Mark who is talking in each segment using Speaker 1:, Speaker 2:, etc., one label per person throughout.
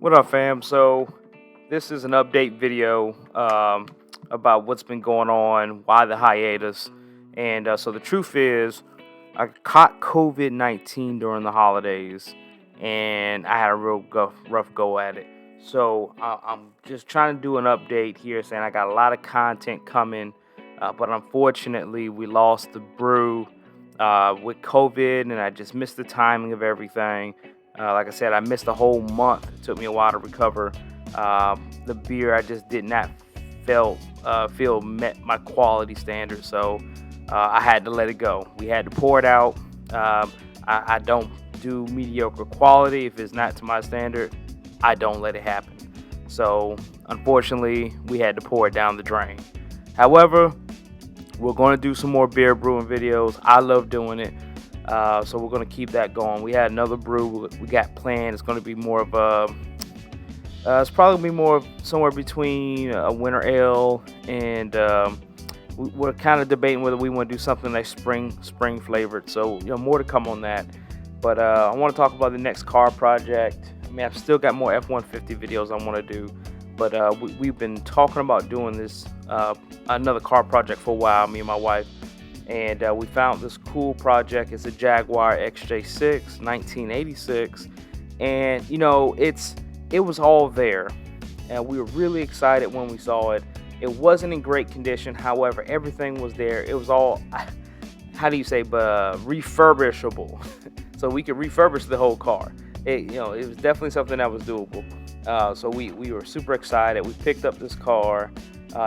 Speaker 1: What up, fam? So, this is an update video about what's been going on, why the hiatus. And so, the truth is, I caught COVID-19 during the holidays, and I had a real rough go at it. So, I'm just trying to do an update here saying I got a lot of content coming, but unfortunately, we lost the brew with COVID, and I just missed the timing of everything. Like I said, I missed a whole month. It took me a while to recover. The beer I just did not feel met my quality standards, so I had to let it go. We had to pour it out. I don't do mediocre quality. If it's not to my standard, I don't let it happen. So unfortunately, we had to pour it down the drain. However, we're going to do some more beer brewing videos. I love doing it. So we're going to keep that going. We had another brew we got planned. It's going to be more of it's probably going to be more of somewhere between a winter ale and we're kind of debating whether we want to do something like spring flavored. So, more to come on that. But I want to talk about the next car project. I mean, I've still got more F-150 videos I want to do. But we've been talking about doing this, another car project for a while, me and my wife. And we found this cool project. It's a Jaguar XJ6, 1986. And, it was all there. And we were really excited when we saw it. It wasn't in great condition. However, everything was there. It was all, refurbishable. So we could refurbish the whole car. It was definitely something that was doable. So we were super excited. We picked up this car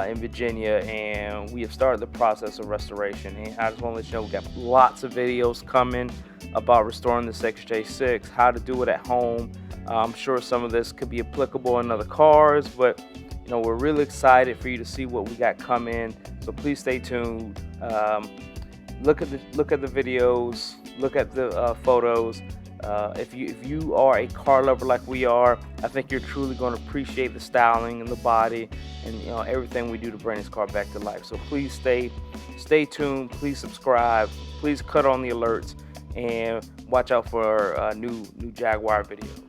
Speaker 1: in Virginia, and we have started the process of restoration. And I just want to let you know we got lots of videos coming about restoring this XJ6, how to do it at home. I'm sure some of this could be applicable in other cars, but we're really excited for you to see what we got coming. So please stay tuned. Look at the videos, look at the photos. If you are a car lover like we are, I think you're truly going to appreciate the styling and the body and everything we do to bring this car back to life. So please stay tuned. Please subscribe. Please cut on the alerts and watch out for new Jaguar videos.